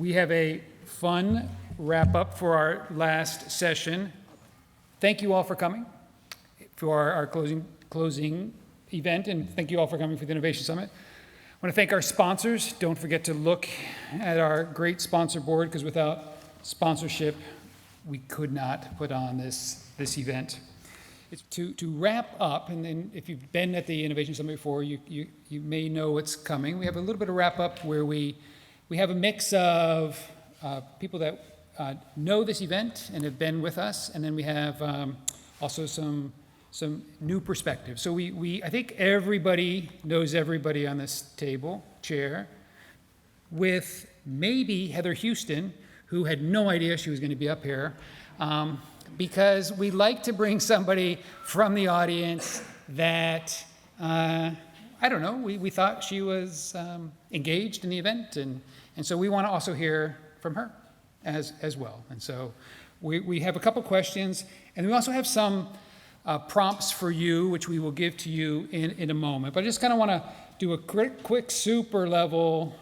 we have a fun wrap up for our last session. Thank you all for coming for our closing event, and thank you all for coming for the Innovation Summit. I want to thank our sponsors. Don't forget to look at our great sponsor board, because without sponsorship, we could not put on this event. It's to wrap up, and then if you've been at the Innovation Summit before, you may know what's coming. We have a little bit of wrap up where we have a mix of people that know this event and have been with us, and then we have also some new perspectives. So I think everybody knows everybody on this chair, with maybe Heather Houston, who had no idea she was going to be up here, because we like to bring somebody from the audience that, I don't know, we thought she was engaged in the event, and so we want to also hear from her as well. And so we have a couple questions, and we also have some prompts for you, which we will give to you in a moment. But I just kind of want to do a quick super level,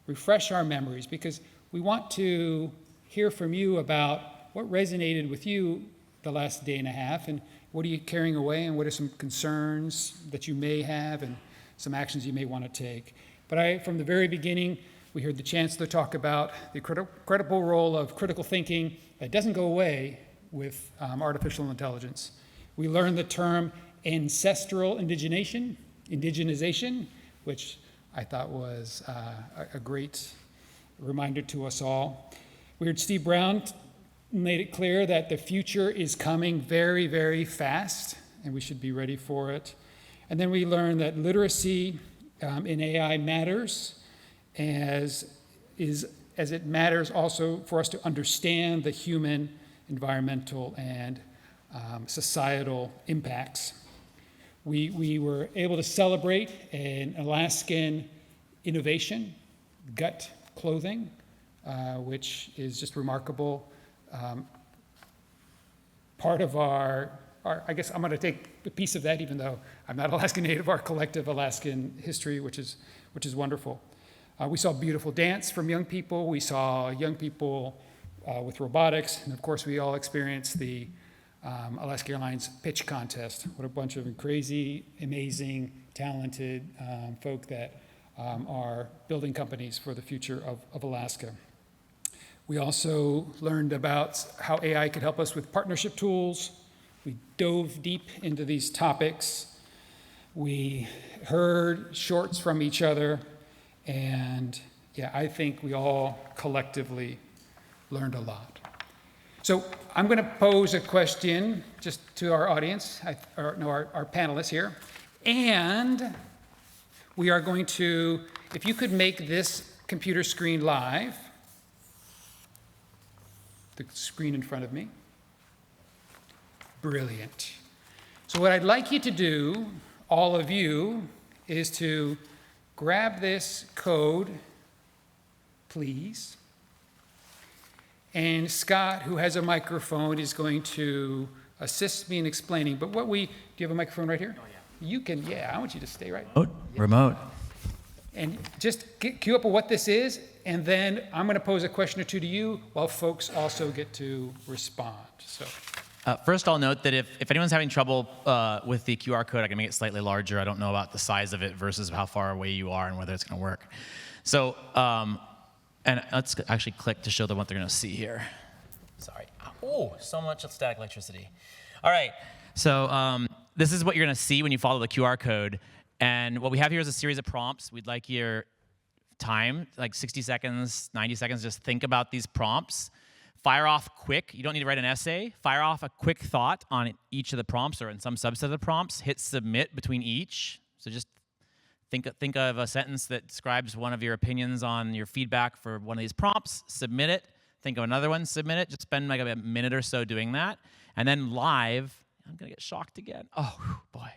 refresh our memories, because we want to hear from you about what resonated with you the last day and a half, and what are you carrying away, and what are some concerns that you may have, and some actions you may want to take. But from the very beginning, we heard the Chancellor talk about the critical role of critical thinking that doesn't go away with artificial intelligence. We learned the term ancestral indigenization, which I thought was a great reminder to us all. We heard Steve Brown made it clear that the future is coming very, very fast, and we should be ready for it. And then we learned that literacy in AI matters, as it matters also for us to understand the human, environmental, and societal impacts. We were able to celebrate an Alaskan innovation, gut clothing, which is just remarkable. Part of our, I guess I'm going to take a piece of that, even though I'm not Alaskan Native, our collective Alaskan history, which is wonderful. We saw beautiful dance from young people. We saw young people with robotics, and of course we all experienced the Alaska Airlines pitch contest. What a bunch of crazy, amazing, talented folk that are building companies for the future of Alaska. We also learned about how AI could help us with partnership tools. We dove deep into these topics. We heard shorts from each other, and yeah, I think we all collectively learned a lot. So I'm going to pose a question just to our audience, our panelists here, and we are going to, if you could make this computer screen live, the screen in front of me. Brilliant. So what I'd like you to do, all of you, is to grab this code, please. And Scott, who has a microphone, is going to assist me in explaining. But do you have a microphone right here? Oh, yeah. You can, I want you to stay right. Remote. And just cue up what this is, and then I'm going to pose a question or two to you while folks also get to respond. So, first, I'll note that if anyone's having trouble with the QR code, I can make it slightly larger. I don't know about the size of it versus how far away you are and whether it's going to work. So, and let's actually click to show them what they're going to see here. Sorry. Oh, so much static electricity. All right. So this is what you're going to see when you follow the QR code. And what we have here is a series of prompts. We'd like your time, like 60 seconds, 90 seconds, just think about these prompts. Fire off quick. You don't need to write an essay. Fire off a quick thought on each of the prompts or in some subset of the prompts. Hit submit between each. So just think of a sentence that describes one of your opinions on your feedback for one of these prompts. Submit it. Think of another one. Submit it. Just spend like a minute or so doing that. And then live, I'm going to get shocked again. Oh, boy.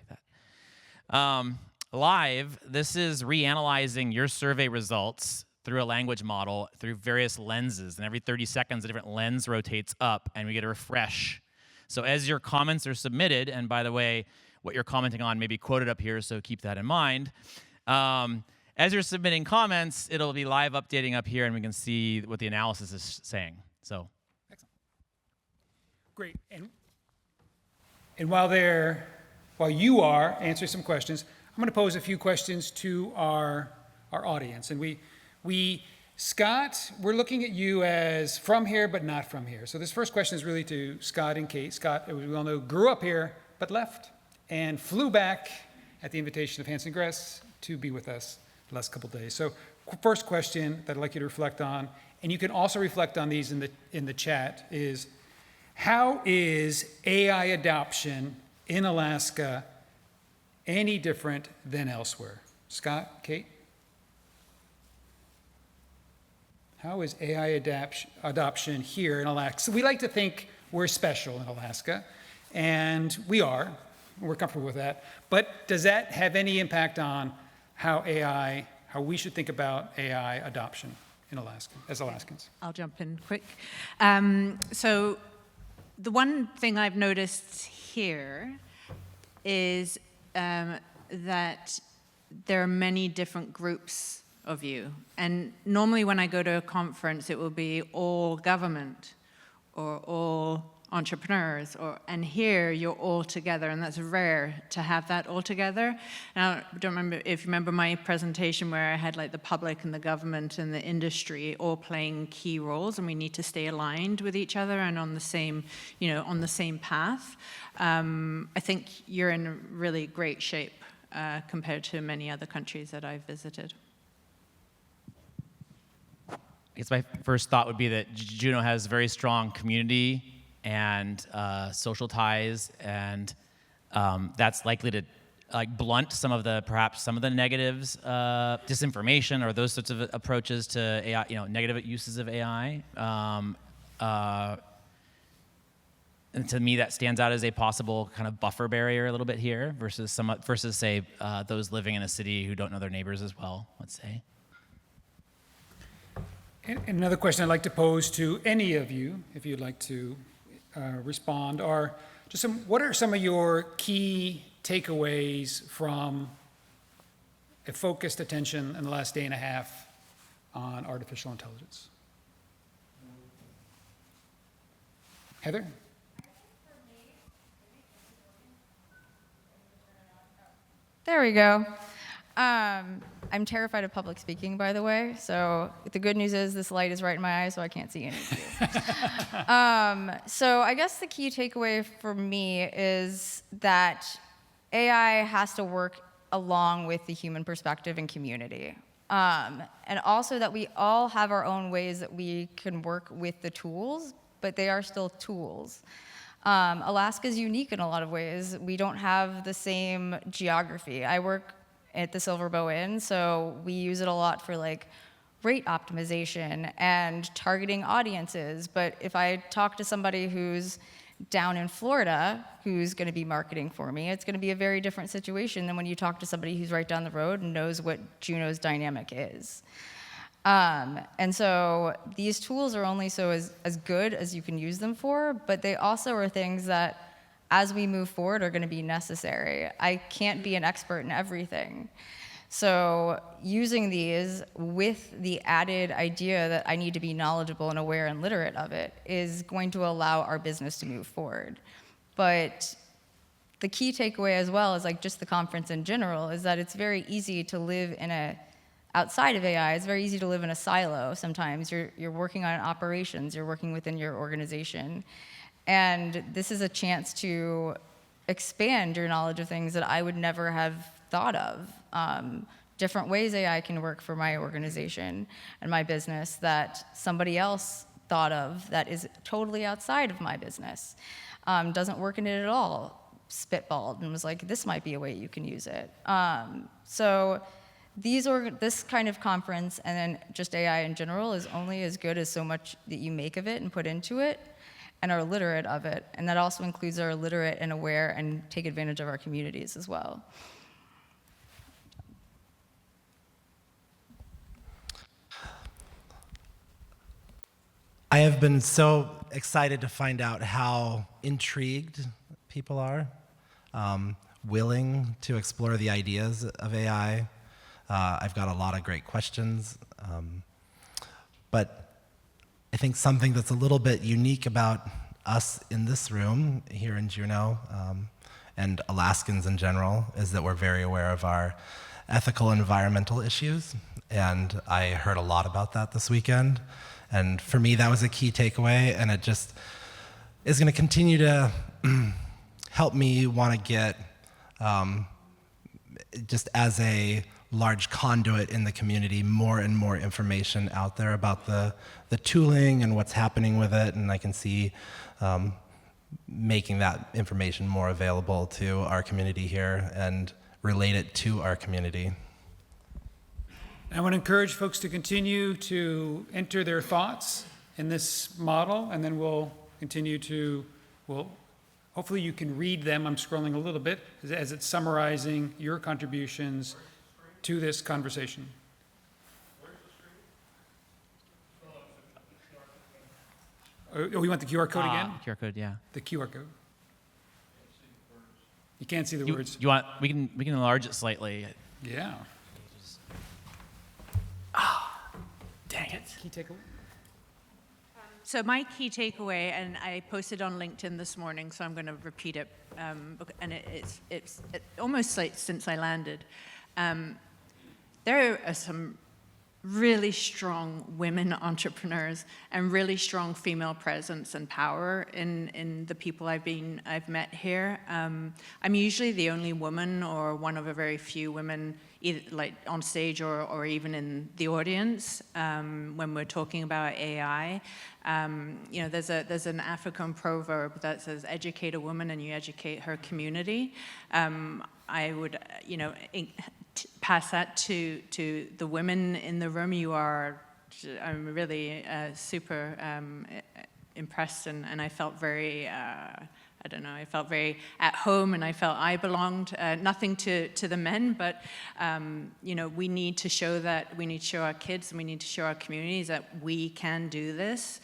Live, this is reanalyzing your survey results through a language model through various lenses. And every 30 seconds, a different lens rotates up, and we get a refresh. So as your comments are submitted, and by the way, what you're commenting on may be quoted up here, so keep that in mind. as you're submitting comments, it'll be live updating up here, and we can see what the analysis is saying. So, Great. And while you are answering some questions, I'm going to pose a few questions to our audience. And Scott, we're looking at you as from here, but not from here. So this first question is really to Scott and Kate. Scott, as we all know, grew up here, but left and flew back at the invitation of Hanson Gress to be with us the last couple days. So first question that I'd like you to reflect on, and you can also reflect on these in the chat, is how is AI adoption in Alaska any different than elsewhere? Scott, Kate? How is AI adoption here in Alaska? So we like to think we're special in Alaska, and we are. We're comfortable with that. But does that have any impact on how we should think about AI adoption in Alaska, as Alaskans? I'll jump in quick. So the one thing I've noticed here is that there are many different groups of you. And normally when I go to a conference, it will be all government or all entrepreneurs, and here you're all together, and that's rare to have that all together. Now, I don't remember if you remember my presentation where I had like the public and the government and the industry all playing key roles, and we need to stay aligned with each other and on the same, on the same path. I think you're in really great shape compared to many other countries that I've visited. I guess my first thought would be that Juneau has very strong community and social ties, and that's likely to blunt perhaps some of the negatives, disinformation, or those sorts of approaches to AI, negative uses of AI. And to me, that stands out as a possible kind of buffer barrier a little bit here versus say those living in a city who don't know their neighbors as well, let's say. And another question I'd like to pose to any of you, if you'd like to respond, are just what are some of your key takeaways from a focused attention in the last day and a half on artificial intelligence? Heather? There we go. I'm terrified of public speaking, by the way. So the good news is this light is right in my eye, so I can't see any of you. So I guess the key takeaway for me is that AI has to work along with the human perspective and community. And also that we all have our own ways that we can work with the tools, but they are still tools. Alaska is unique in a lot of ways. We don't have the same geography. I work at the Silverbow Inn, so we use it a lot for like rate optimization and targeting audiences. But if I talk to somebody who's down in Florida who's going to be marketing for me, it's going to be a very different situation than when you talk to somebody who's right down the road and knows what Juneau's dynamic is. And so these tools are only so as good as you can use them for, but they also are things that as we move forward are going to be necessary. I can't be an expert in everything. So using these with the added idea that I need to be knowledgeable and aware and literate of it is going to allow our business to move forward. But the key takeaway as well is like just the conference in general is that it's very easy to live in outside of AI, it's very easy to live in a silo sometimes. You're working on operations, you're working within your organization. And this is a chance to expand your knowledge of things that I would never have thought of. Different ways AI can work for my organization and my business that somebody else thought of that is totally outside of my business. Doesn't work in it at all. Spitballed and was like, this might be a way you can use it. So this kind of conference and then just AI in general is only as good as so much that you make of it and put into it and are literate of it. And that also includes our literate and aware and take advantage of our communities as well. I have been so excited to find out how intrigued people are, willing to explore the ideas of AI, I've got a lot of great questions. But I think something that's a little bit unique about us in this room here in Juneau, and Alaskans in general, is that we're very aware of our ethical and environmental issues. And I heard a lot about that this weekend. And for me, that was a key takeaway, and it just is going to continue to help me want to get, just as a large conduit in the community, more and more information out there about the tooling and what's happening with it, and I can see making that information more available to our community here and relate it to our community. I want to encourage folks to continue to enter their thoughts in this model, and then we'll continue to, hopefully you can read them. I'm scrolling a little bit as it's summarizing your contributions to this conversation. Oh, we want the QR code again? QR code, yeah. The QR code. You can't see the words. You want? We can enlarge it slightly. Yeah. Dang it. Key takeaway? So my key takeaway, and I posted on LinkedIn this morning, so I'm going to repeat it, and it's almost like since I landed. There are some really strong women entrepreneurs and really strong female presence and power in the people I've met here. I'm usually the only woman or one of a very few women, either like on stage or even in the audience when we're talking about AI. There's an African proverb that says, "Educate a woman and you educate her community." I would, pass that to the women in the room. I'm really super impressed, and I felt very, I felt very at home, and I felt I belonged. Nothing to the men, but, we need to show that, we need to show our kids, and we need to show our communities that we can do this.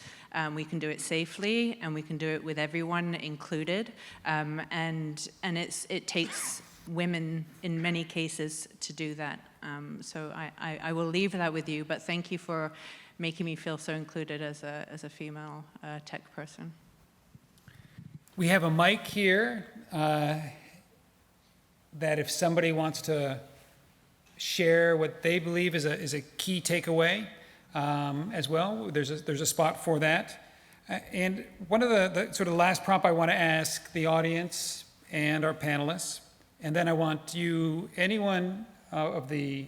We can do it safely, and we can do it with everyone included. And it takes women in many cases to do that. So I will leave that with you, but thank you for making me feel so included as a female tech person. We have a mic here that if somebody wants to share what they believe is a key takeaway as well, there's a spot for that. And one of the sort of last prompt I want to ask the audience and our panelists, and then I want anyone of the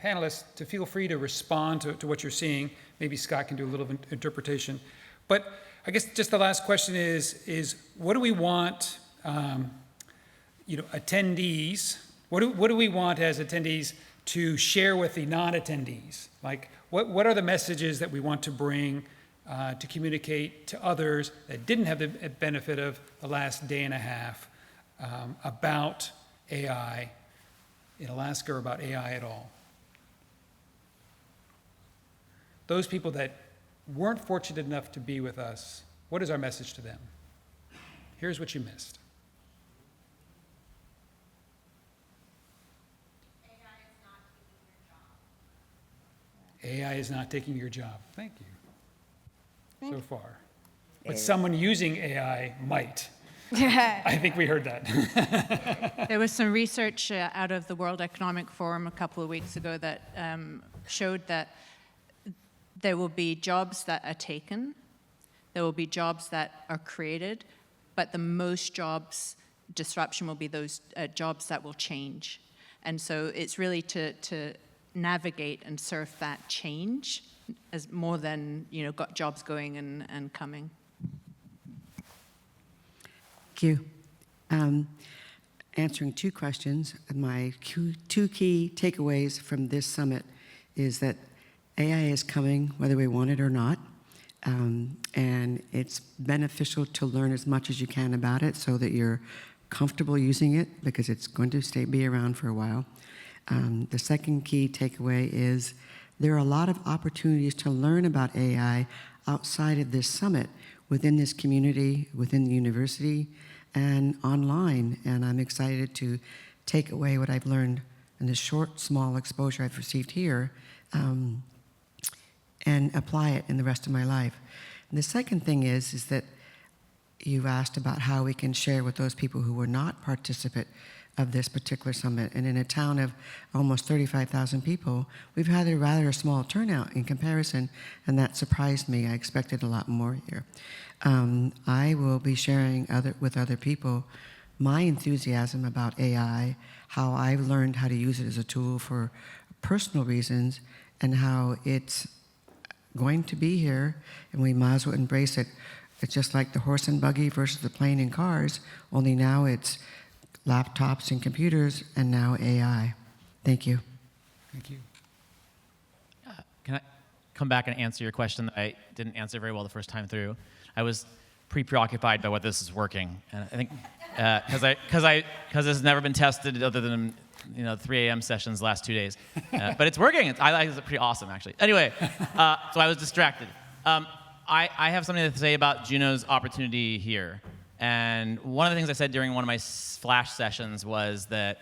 panelists to feel free to respond to what you're seeing. Maybe Scott can do a little interpretation. But I guess just the last question is what do we want, attendees, what do we want as attendees to share with the non-attendees? Like, what are the messages that we want to bring to communicate to others that didn't have the benefit of the last day and a half about AI in Alaska, or about AI at all? Those people that weren't fortunate enough to be with us, what is our message to them? Here's what you missed. AI is not taking your job. Thank you. So far. But someone using AI might. I think we heard that. There was some research out of the World Economic Forum a couple of weeks ago that showed that there will be jobs that are taken, there will be jobs that are created, but the most disruption will be those jobs that will change. And so it's really to navigate and surf that change as more than got jobs going and coming. Thank you. Answering two questions, my two key takeaways from this summit is that AI is coming whether we want it or not, and it's beneficial to learn as much as you can about it so that you're comfortable using it, because it's going to be around for a while. The second key takeaway is there are a lot of opportunities to learn about AI outside of this summit, within this community, within the university, and online. And I'm excited to take away what I've learned and the short, small exposure I've received here, and apply it in the rest of my life. And the second thing is that you asked about how we can share with those people who were not participant of this particular summit. And in a town of almost 35,000 people, we've had a rather small turnout in comparison, and that surprised me. I expected a lot more here. I will be sharing with other people my enthusiasm about AI, how I've learned how to use it as a tool for personal reasons, and how it's going to be here, and we might as well embrace it. It's just like the horse and buggy versus the plane and cars, only now it's laptops and computers, and now AI. Thank you. Thank you. Can I come back and answer your question that I didn't answer very well the first time through? I was preoccupied by whether this is working, and I think because it's never been tested other than 3 a.m. sessions last 2 days, but it's working. I like it pretty awesome actually. Anyway, so I was distracted. I have something to say about Juno's opportunity here, and one of the things I said during one of my flash sessions was that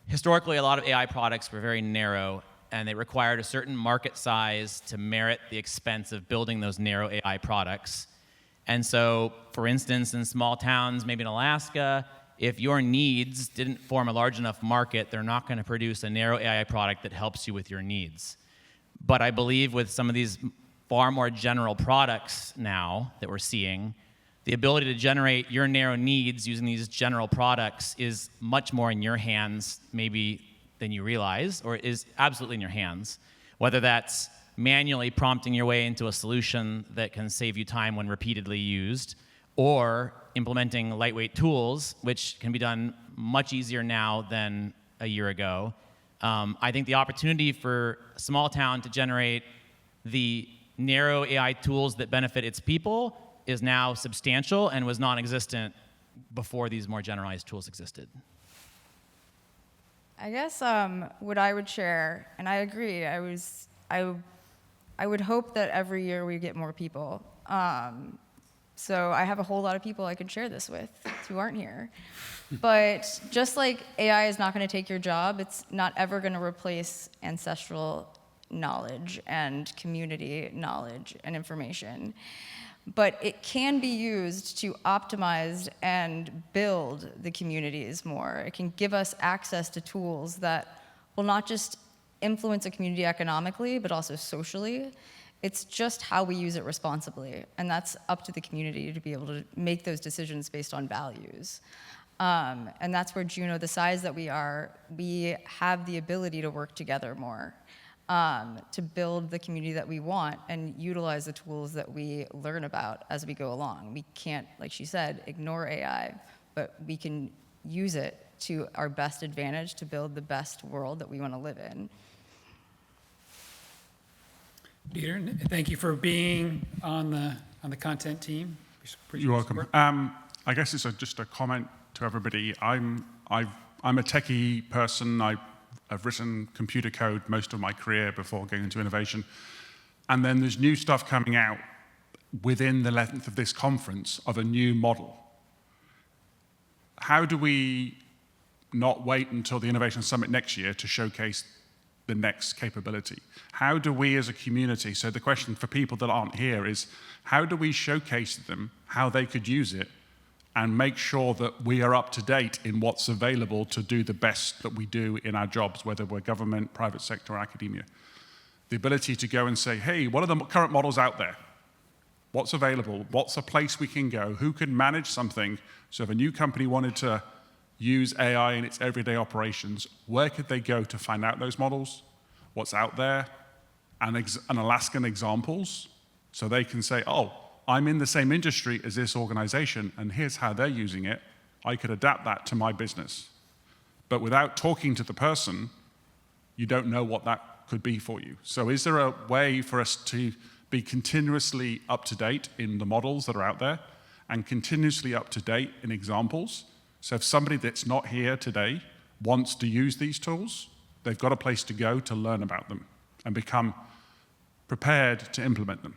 historically a lot of AI products were very narrow, and they required a certain market size to merit the expense of building those narrow AI products. And so, for instance, in small towns, maybe in Alaska, if your needs didn't form a large enough market, they're not going to produce a narrow AI product that helps you with your needs. But I believe with some of these far more general products now that we're seeing, the ability to generate your narrow needs using these general products is much more in your hands maybe than you realize, or is absolutely in your hands. Whether that's manually prompting your way into a solution that can save you time when repeatedly used, or implementing lightweight tools, which can be done much easier now than a year ago. I think the opportunity for a small town to generate the narrow AI tools that benefit its people is now substantial and was non-existent before these more generalized tools existed. I guess what I would share, and I agree, I would hope that every year we get more people. So I have a whole lot of people I can share this with who aren't here. But just like AI is not going to take your job, it's not ever going to replace ancestral knowledge and community knowledge and information. But it can be used to optimize and build the communities more. It can give us access to tools that will not just influence a community economically, but also socially. It's just how we use it responsibly, and that's up to the community to be able to make those decisions based on values. And that's where Juno, the size that we are, we have the ability to work together more, to build the community that we want and utilize the tools that we learn about as we go along. We can't, like she said, ignore AI, but we can use it to our best advantage to build the best world that we want to live in. Dieter, thank you for being on the content team. Appreciate You're your welcome. support. I guess it's just a comment to everybody. I'm a techie person. I've written computer code most of my career before going into innovation. And then there's new stuff coming out within the length of this conference of a new model. How do we not wait until the Innovation Summit next year to showcase the next capability? How do we as a community, so the question for people that aren't here is, how do we showcase them how they could use it and make sure that we are up to date in what's available to do the best that we do in our jobs, whether we're government, private sector, or academia? The ability to go and say, hey, what are the current models out there? What's available? What's a place we can go? Who can manage something? So if a new company wanted to use AI in its everyday operations, where could they go to find out those models? What's out there? And Alaskan examples, so they can say, oh, I'm in the same industry as this organization, and here's how they're using it. I could adapt that to my business. But without talking to the person, you don't know what that could be for you. So is there a way for us to be continuously up to date in the models that are out there and continuously up to date in examples? So if somebody that's not here today wants to use these tools, they've got a place to go to learn about them and become prepared to implement them.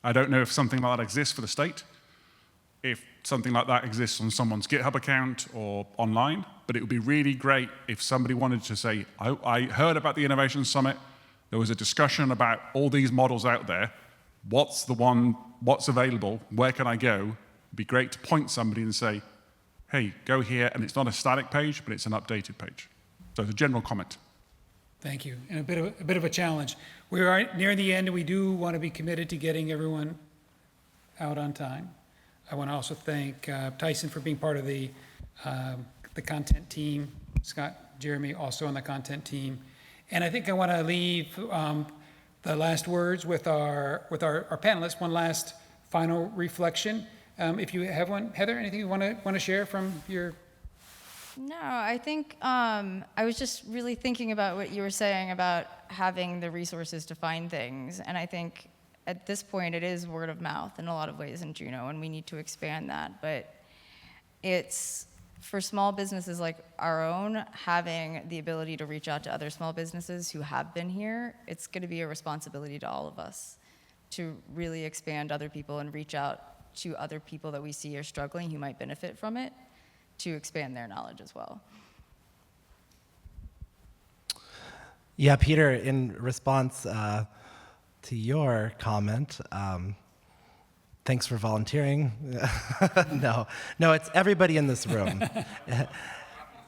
I don't know if something like that exists for the state. if something like that exists on someone's GitHub account or online, but it would be really great if somebody wanted to say, I heard about the Innovation Summit, there was a discussion about all these models out there, what's available, where can I go? It'd be great to point somebody and say, hey, go here, and it's not a static page, but it's an updated page. So it's a general comment. Thank you, and a bit of a challenge. We are near the end, and we do want to be committed to getting everyone out on time. I want to also thank Tyson for being part of the content team, Scott, Jeremy, also on the content team. And I think I want to leave the last words with our panelists, one last final reflection. If you have one, Heather, anything you want to share from your? No, I think I was just really thinking about what you were saying about having the resources to find things, and I think at this point it is word of mouth in a lot of ways in Juneau, and we need to expand that. But it's for small businesses like our own, having the ability to reach out to other small businesses who have been here, it's going to be a responsibility to all of us to really expand other people and reach out to other people that we see are struggling who might benefit from it, to expand their knowledge as well. Yeah, Peter, in response to your comment, thanks for volunteering. No, it's everybody in this room.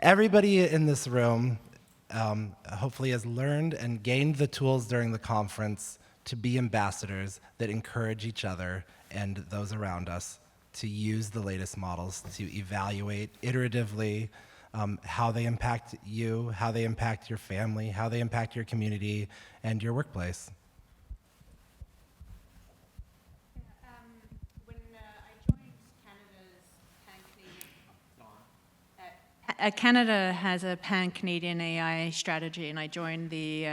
Everybody in this room hopefully has learned and gained the tools during the conference to be ambassadors that encourage each other and those around us to use the latest models to evaluate iteratively how they impact you, how they impact your family, how they impact your community and your workplace. When I joined Canada has a pan-Canadian AI strategy, and I joined the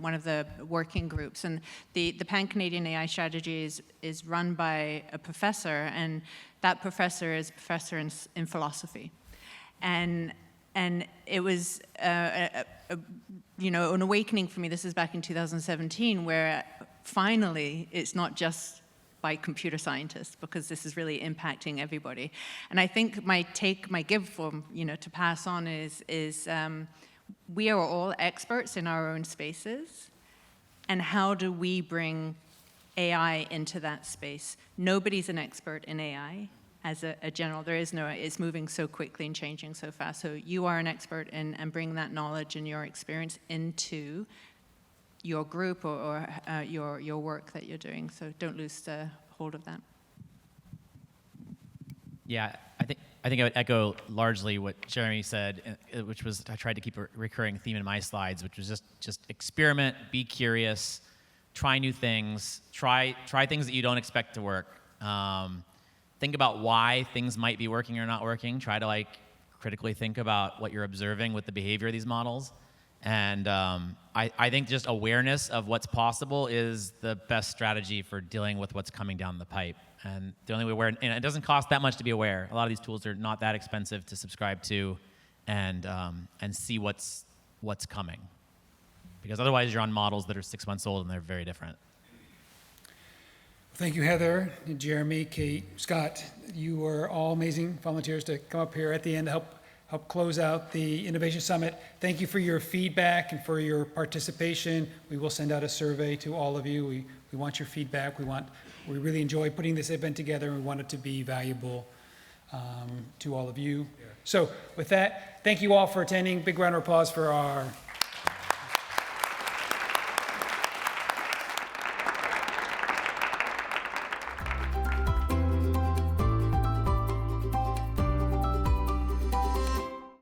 one of the working groups. And the pan-Canadian AI strategy is run by a professor, and that professor is a professor in philosophy. And it was an awakening for me. This is back in 2017, where finally it's not just by computer scientists, because this is really impacting everybody. And I think my give from, to pass on is we are all experts in our own spaces, and how do we bring AI into that space? Nobody's an expert in AI as a general. There is no, it's moving so quickly and changing so fast. So you are an expert in, and bring that knowledge and your experience into your group or your work that you're doing. So don't lose hold of that. Yeah, I think I would echo largely what Jeremy said, which was I tried to keep a recurring theme in my slides, which was just experiment, be curious, try new things, try things that you don't expect to work. Think about why things might be working or not working. Try to critically think about what you're observing with the behavior of these models. And I think just awareness of what's possible is the best strategy for dealing with what's coming down the pipe. And the only way aware, and it doesn't cost that much to be aware. A lot of these tools are not that expensive to subscribe to, and see what's coming. Because otherwise, you're on models that are 6 months old and they're very different. Thank you, Heather, Jeremy, Kate, Scott. You were all amazing volunteers to come up here at the end to help close out the Innovation Summit. Thank you for your feedback and for your participation. We will send out a survey to all of you. We want your feedback. We really enjoy putting this event together, and we want it to be valuable to all of you. Yeah. So with that, thank you all for attending. Big round of applause for our